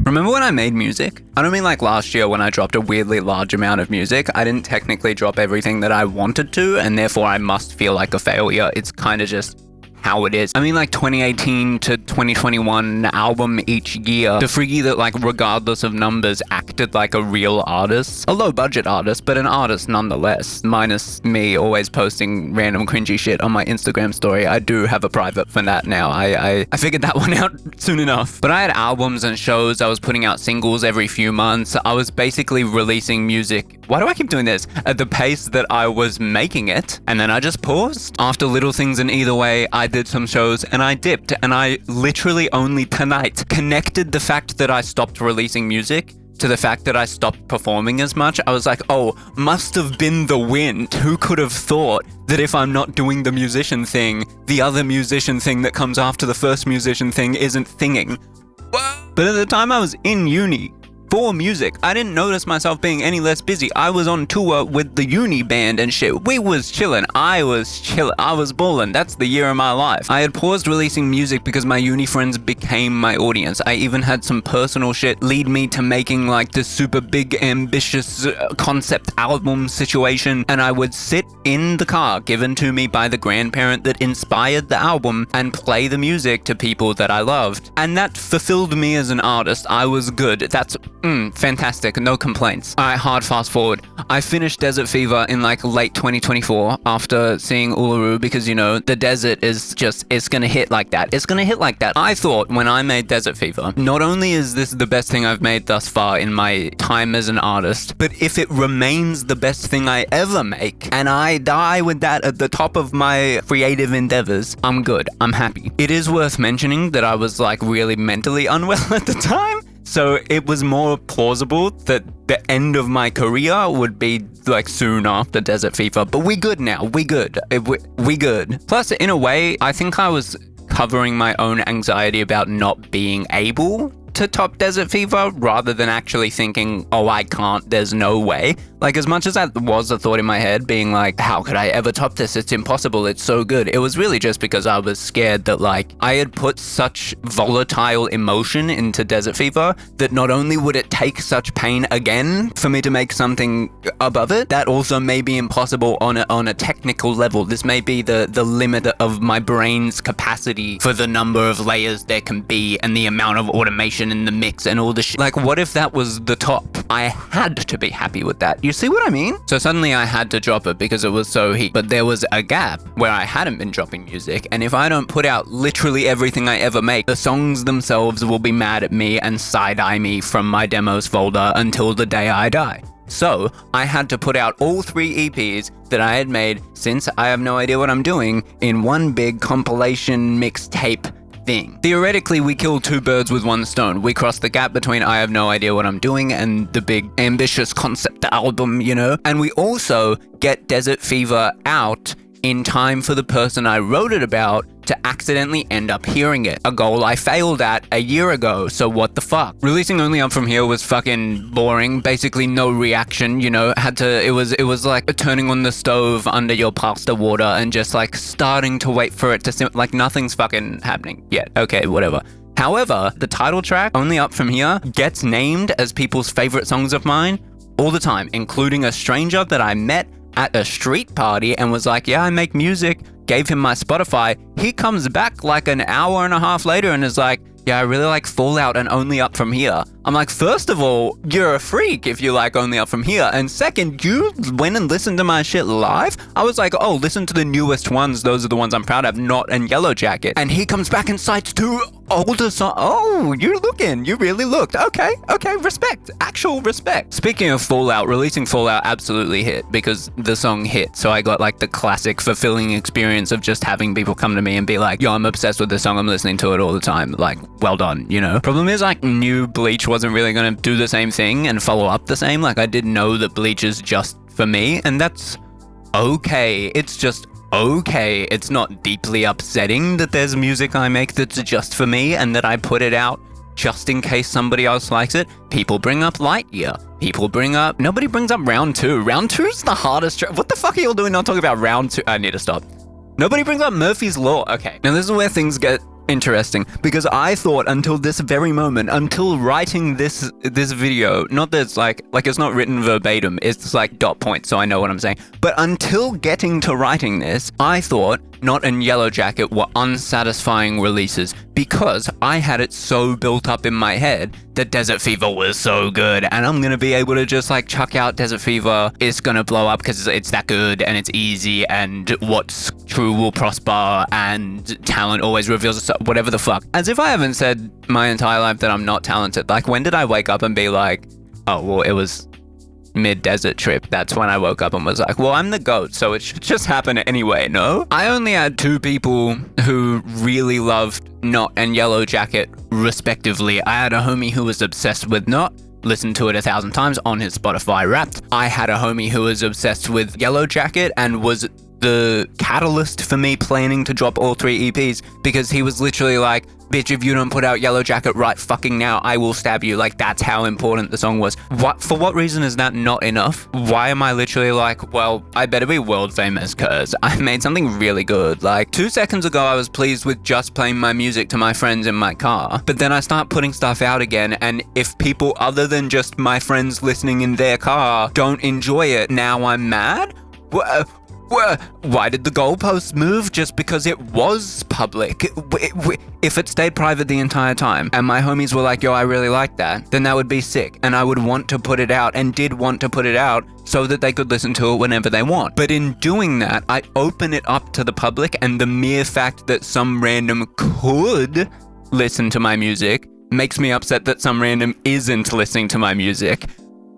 Remember when I made music? I don't mean like last year when I dropped a weirdly large amount of music. I didn't technically drop everything that I wanted to, and therefore I must feel like a failure. It's kind of just how it is. I mean, like 2018 to 2021 album each year. The Friggy that, like, regardless of numbers, acted like a real artist. A low budget artist, but an artist nonetheless. Minus me always posting random cringy shit on my Instagram story. I do have a private for that now. I figured that one out soon enough. But I had albums and shows. I was putting out singles every few months. I was basically releasing music. Why do I keep doing this? At the pace that I was making it. And then I just paused. After Little Things and Either Way, I did some shows and I dipped, and I literally only tonight connected the fact that I stopped releasing music to the fact that I stopped performing as much. I was like, oh, must have been the wind. Who could have thought that if I'm not doing the musician thing, the other musician thing that comes after the first musician thing isn't thinging? But at the time I was in uni for music, I didn't notice myself being any less busy. I was on tour with the uni band and shit. We was chilling. I was chilling. I was ballin'. That's the year of my life. I had paused releasing music because my uni friends became my audience. I even had some personal shit lead me to making like this super big, ambitious concept album situation. And I would sit in the car given to me by the grandparent that inspired the album and play the music to people that I loved. And that fulfilled me as an artist. I was good. That's fantastic. No complaints. Alright, hard fast forward. I finished Desert Fever in like late 2024 after seeing Uluru because, you know, the desert is just, it's gonna hit like that. It's gonna hit like that. I thought when I made Desert Fever, not only is this the best thing I've made thus far in my time as an artist, but if it remains the best thing I ever make and I die with that at the top of my creative endeavors, I'm good. I'm happy. It is worth mentioning that I was like really mentally unwell at the time. So it was more plausible that the end of my career would be like soon after Desert Fever. But we good now. We good. We good. Plus, in a way, I think I was covering my own anxiety about not being able to top Desert Fever rather than actually thinking, oh, I can't, there's no way. Like, as much as that was a thought in my head, being like, how could I ever top this? It's impossible. It's so good. It was really just because I was scared that, like, I had put such volatile emotion into Desert Fever that not only would it take such pain again for me to make something above it, that also may be impossible on a technical level. This may be the limit of my brain's capacity for the number of layers there can be and the amount of automation in the mix and all the shit. Like, what if that was the top? I had to be happy with that. You see what I mean? So suddenly I had to drop it because it was so heat. But there was a gap where I hadn't been dropping music. And if I don't put out literally everything I ever make, the songs themselves will be mad at me and side-eye me from my demos folder until the day I die. So I had to put out all 3 EPs that I had made since I have no idea what I'm doing in one big compilation mixtape thing. Theoretically, we kill 2 birds with 1 stone. We cross the gap between I have no idea what I'm doing and the big ambitious concept album, you know? And we also get Desert Fever out in time for the person I wrote it about to accidentally end up hearing it. A goal I failed at a year ago, so what the fuck? Releasing Only Up From Here was fucking boring, basically no reaction, you know, it was like turning on the stove under your pasta water and just like starting to wait for it to like nothing's fucking happening yet. Okay, whatever. However, the title track, Only Up From Here, gets named as people's favorite songs of mine all the time, including a stranger that I met at a street party and was like, yeah, I make music, gave him my Spotify. He comes back like an hour and a half later and is like, yeah, I really like Fallout and Only Up From Here. I'm like, first of all, you're a freak if you like Only Up From Here. And second, you went and listened to my shit live? I was like, oh, listen to the newest ones. Those are the ones I'm proud of, Not and Yellow Jacket. And he comes back and cites 2 older songs. Oh, you're looking. You really looked. Okay, respect. Actual respect. Speaking of Fallout, releasing Fallout absolutely hit because the song hit. So I got like the classic fulfilling experience of just having people come to me and be like, yo, I'm obsessed with this song. I'm listening to it all the time. Like, well done, you know? Problem is, like, new Bleach wasn't really going to do the same thing and follow up the same. Like, I didn't know that Bleach is just for me, and that's okay. It's just okay. It's not deeply upsetting that there's music I make that's just for me and that I put it out just in case somebody else likes it. People bring up Lightyear. Nobody brings up Round 2. Round 2's the hardest track. What the fuck are y'all doing not talking about Round 2? I need to stop. Nobody brings up Murphy's Law. Okay. Now this is where things get interesting, because I thought until this very moment, until writing this video, not that it's like it's not written verbatim, it's like dot points, so I know what I'm saying. But until getting to writing this, I thought Not and Yellow Jacket were unsatisfying releases because I had it so built up in my head that Desert Fever was so good, and I'm gonna be able to just like chuck out Desert Fever. It's gonna blow up because it's that good and it's easy, and what's true will prosper, and talent always reveals itself, whatever the fuck. As if I haven't said my entire life that I'm not talented. Like, when did I wake up and be like, oh, well, it was mid-desert trip? That's when I woke up and was like, well, I'm the GOAT, so it should just happen anyway, no? I only had 2 people who really loved Not and Yellow Jacket, respectively. I had a homie who was obsessed with Not, listened to it 1,000 times on his Spotify Wrapped. I had a homie who was obsessed with Yellow Jacket and was the catalyst for me planning to drop all 3 EPs, because he was literally like, bitch, if you don't put out Yellow Jacket right fucking now, I will stab you. Like, that's how important the song was. For what reason is that not enough? Why am I literally like, well, I better be world famous because I made something really good? Like, 2 seconds ago, I was pleased with just playing my music to my friends in my car, but then I start putting stuff out again, and if people other than just my friends listening in their car don't enjoy it, now I'm mad? Why did the goalposts move just because it was public? If it stayed private the entire time and my homies were like, yo, I really like that, then that would be sick. And I would want to put it out, and did want to put it out so that they could listen to it whenever they want. But in doing that, I open it up to the public, and the mere fact that some random could listen to my music makes me upset that some random isn't listening to my music.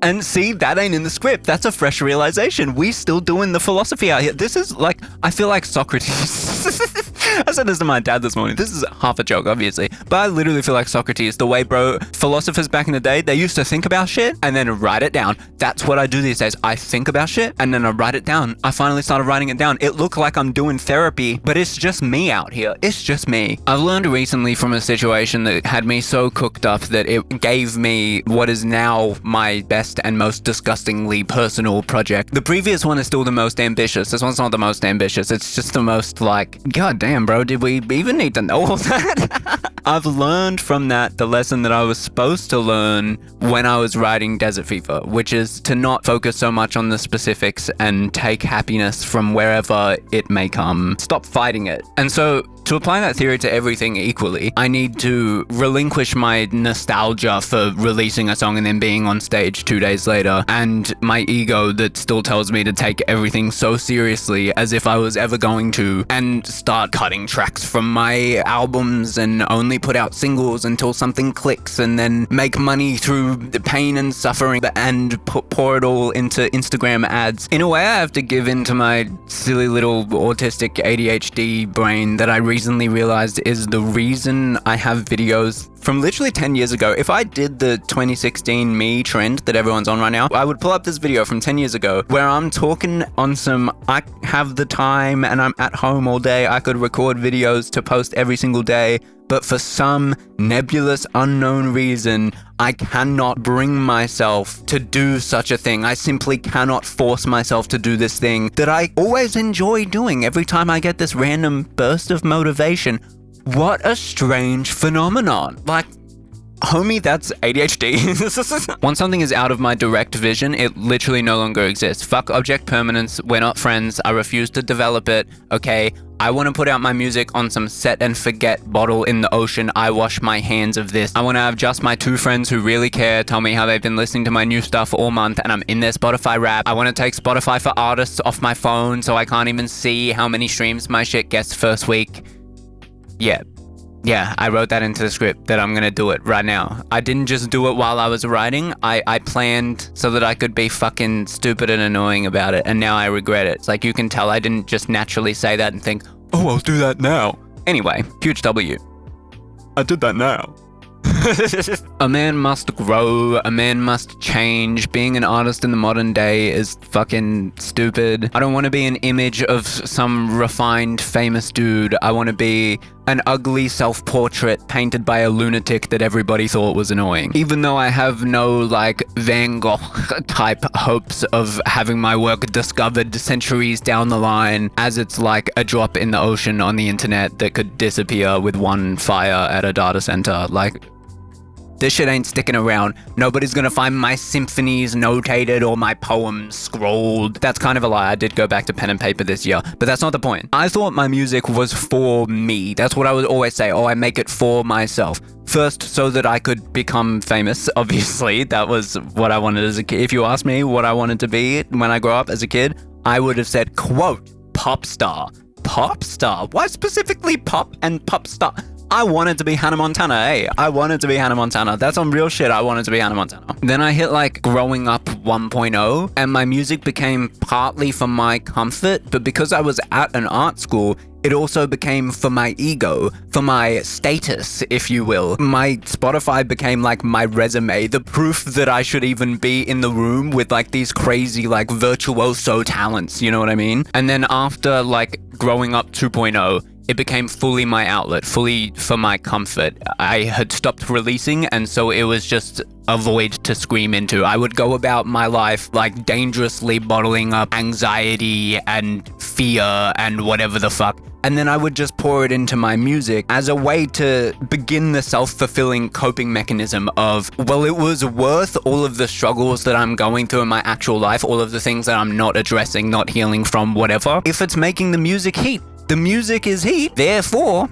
And see, that ain't in the script. That's a fresh realization. We still doing the philosophy out here. This is like, I feel like Socrates. I said this to my dad this morning. This is half a joke, obviously. But I literally feel like Socrates. The way, bro, philosophers back in the day, they used to think about shit and then write it down. That's what I do these days. I think about shit and then I write it down. I finally started writing it down. It looked like I'm doing therapy, but it's just me out here. It's just me. I've learned recently from a situation that had me so cooked up that it gave me what is now my best and most disgustingly personal project. The previous one is still the most ambitious. This one's not the most ambitious. It's just the most like, god damn, bro, did we even need to know all that? I've learned from that the lesson that I was supposed to learn when I was writing Desert Fever, which is to not focus so much on the specifics and take happiness from wherever it may come. Stop fighting it. And so, to apply that theory to everything equally, I need to relinquish my nostalgia for releasing a song and then being on stage 2 days later, and my ego that still tells me to take everything so seriously as if I was ever going to, and start cutting tracks from my albums and only put out singles until something clicks, and then make money through the pain and suffering and pour it all into Instagram ads. In a way, I have to give in to my silly little autistic ADHD brain that I recently realized is the reason I have videos from literally 10 years ago. If I did the 2016 me trend that everyone's on right now, I would pull up this video from 10 years ago where I'm talking on some, I have the time and I'm at home all day, I could record videos to post every single day, but for some nebulous unknown reason, I cannot bring myself to do such a thing. I simply cannot force myself to do this thing that I always enjoy doing every time I get this random burst of motivation. What a strange phenomenon. Like, homie, that's ADHD. Once something is out of my direct vision, it literally no longer exists. Fuck object permanence, we're not friends, I refuse to develop it, okay? I want to put out my music on some set and forget bottle in the ocean, I wash my hands of this. I want to have just my 2 friends who really care tell me how they've been listening to my new stuff all month and I'm in their Spotify Wrapped. I want to take Spotify for Artists off my phone so I can't even see how many streams my shit gets first week. Yeah, I wrote that into the script that I'm gonna do it right now. I didn't just do it while I was writing. I planned so that I could be fucking stupid and annoying about it, and now I regret it. It's like, you can tell I didn't just naturally say that and think, oh, I'll do that now. Anyway, huge W. I did that now. A man must grow, a man must change. Being an artist in the modern day is fucking stupid. I don't want to be an image of some refined, famous dude. I want to be an ugly self-portrait painted by a lunatic that everybody thought was annoying. Even though I have no, like, Van Gogh type hopes of having my work discovered centuries down the line, as it's like a drop in the ocean on the internet that could disappear with one fire at a data center. Like, this shit ain't sticking around. Nobody's gonna find my symphonies notated or my poems scrolled. That's kind of a lie. I did go back to pen and paper this year, but that's not the point. I thought my music was for me. That's what I would always say. Oh, I make it for myself. First, so that I could become famous, obviously. That was what I wanted as a kid. If you asked me what I wanted to be when I grew up as a kid, I would have said, quote, pop star. Pop star? Why specifically pop and pop star? I wanted to be Hannah Montana, hey. I wanted to be Hannah Montana. That's on real shit. I wanted to be Hannah Montana. Then I hit like growing up 1.0 and my music became partly for my comfort, but because I was at an art school, it also became for my ego, for my status, if you will. My Spotify became like my resume, the proof that I should even be in the room with like these crazy like virtuoso talents, you know what I mean? And then after like growing up 2.0, it became fully my outlet, fully for my comfort. I had stopped releasing, and so it was just a void to scream into. I would go about my life like dangerously bottling up anxiety and fear and whatever the fuck. And then I would just pour it into my music as a way to begin the self-fulfilling coping mechanism of, well, it was worth all of the struggles that I'm going through in my actual life, all of the things that I'm not addressing, not healing from, whatever. If it's making the music heat, the music is heat, therefore,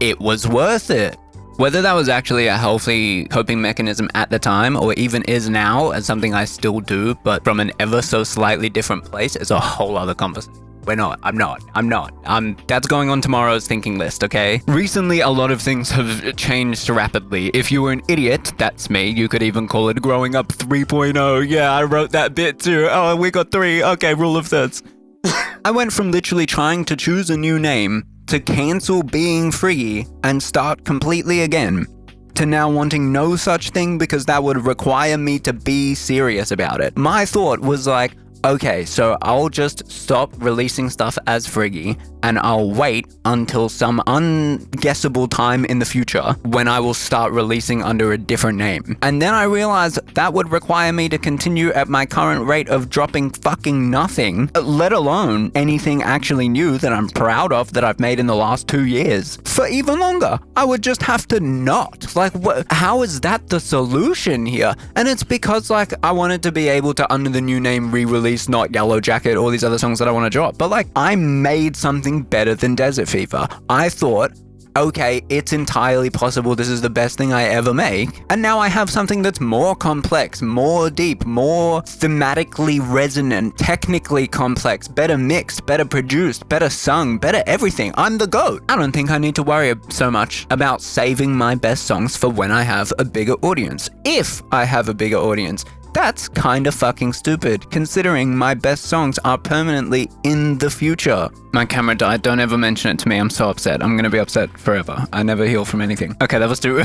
it was worth it. Whether that was actually a healthy coping mechanism at the time, or even is now, and something I still do, but from an ever so slightly different place, is a whole other conversation. I'm not. That's going on tomorrow's thinking list, okay? Recently, a lot of things have changed rapidly. If you were an idiot, that's me. You could even call it growing up 3.0. Yeah, I wrote that bit too. Oh, we got 3. Okay, rule of thirds. I went from literally trying to choose a new name to cancel being Friggy and start completely again, to now wanting no such thing because that would require me to be serious about it. My thought was like, okay, so I'll just stop releasing stuff as Friggy and I'll wait until some unguessable time in the future when I will start releasing under a different name. And then I realized that would require me to continue at my current rate of dropping fucking nothing, let alone anything actually new that I'm proud of that I've made in the last 2 years, for even longer. I would just have to not. Like, how is that the solution here? And it's because, like, I wanted to be able to, under the new name, re-release Not Yellow Jacket, all these other songs that I want to drop. But, like, I made something better than Desert Fever. I thought, okay, it's entirely possible this is the best thing I ever make. And now I have something that's more complex, more deep, more thematically resonant, technically complex, better mixed, better produced, better sung, better everything. I'm the GOAT. I don't think I need to worry so much about saving my best songs for when I have a bigger audience. If I have a bigger audience. That's kinda fucking stupid, considering my best songs are permanently in the future. My camera died, don't ever mention it to me, I'm so upset. I'm gonna be upset forever. I never heal from anything. Okay, that was too...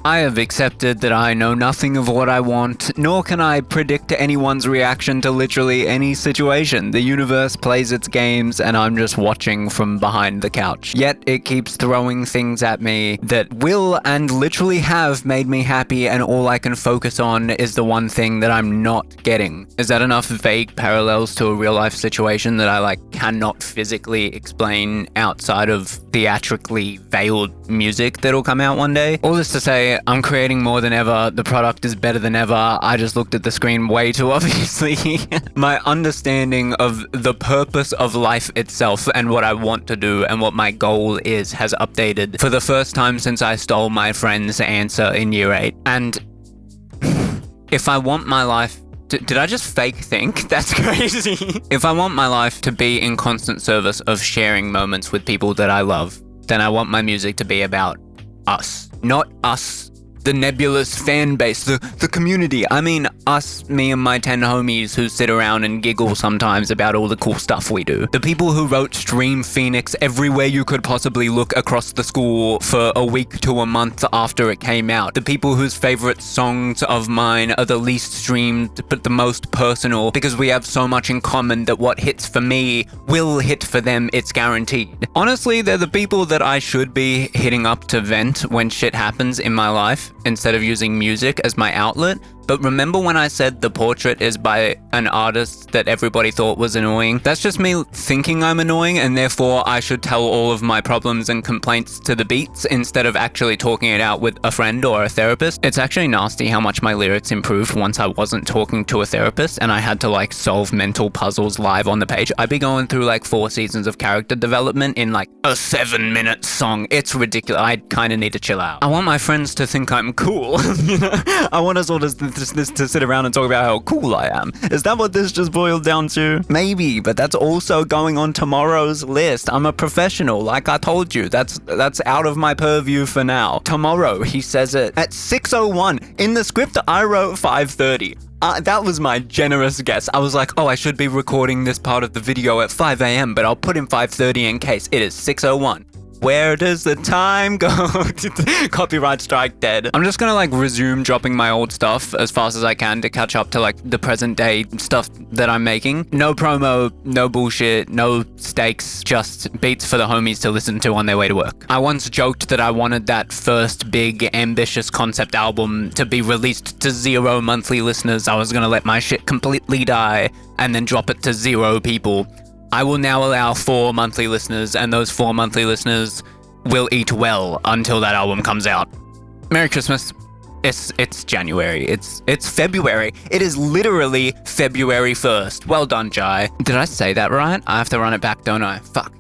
I have accepted that I know nothing of what I want, nor can I predict anyone's reaction to literally any situation. The universe plays its games and I'm just watching from behind the couch. Yet it keeps throwing things at me that will and literally have made me happy, and all I can focus on is the one thing that I'm not getting. Is that enough vague parallels to a real life situation that I like cannot physically explain outside of theatrically veiled music that'll come out one day? All this to say, I'm creating more than ever. The product is better than ever. I just looked at the screen way too obviously. My understanding of the purpose of life itself and what I want to do and what my goal is has updated for the first time since I stole my friend's answer in year 8. And if I want my life... Did I just fake think? That's crazy. If I want my life to be in constant service of sharing moments with people that I love, then I want my music to be about us. Not us the nebulous fan base, the community. I mean, us, me and my 10 homies who sit around and giggle sometimes about all the cool stuff we do. The people who wrote Stream Phoenix everywhere you could possibly look across the school for a week to a month after it came out. The people whose favorite songs of mine are the least streamed but the most personal, because we have so much in common that what hits for me will hit for them, it's guaranteed. Honestly, they're the people that I should be hitting up to vent when shit happens in my life instead of using music as my outlet. But remember when I said the portrait is by an artist that everybody thought was annoying? That's just me thinking I'm annoying, and therefore I should tell all of my problems and complaints to the beats instead of actually talking it out with a friend or a therapist. It's actually nasty how much my lyrics improved once I wasn't talking to a therapist and I had to like solve mental puzzles live on the page. I'd be going through like 4 seasons of character development in like a 7-minute song. It's ridiculous. I kind of need to chill out. I want my friends to think I'm cool. You know? I want us all to sit around and talk about how cool I am. Is that what this just boiled down to? Maybe, but that's also going on tomorrow's list. I'm a professional, like I told you. That's out of my purview for now. Tomorrow, he says it at 6:01. In the script, I wrote 5:30. That was my generous guess. I was like, oh, I should be recording this part of the video at 5 a.m., but I'll put in 5:30 in case. It is 6:01. Where does the time go? Copyright strike dead. I'm just gonna like resume dropping my old stuff as fast as I can to catch up to like the present day stuff that I'm making. No promo, no bullshit, no stakes, just beats for the homies to listen to on their way to work. I once joked that I wanted that first big ambitious concept album to be released to 0 monthly listeners. I was gonna let my shit completely die and then drop it to 0 people. I will now allow 4 monthly listeners, and those 4 monthly listeners will eat well until that album comes out. Merry Christmas. It's January. It's February. It is literally February 1st. Well done, Jai. Did I say that right? I have to run it back, don't I? Fuck.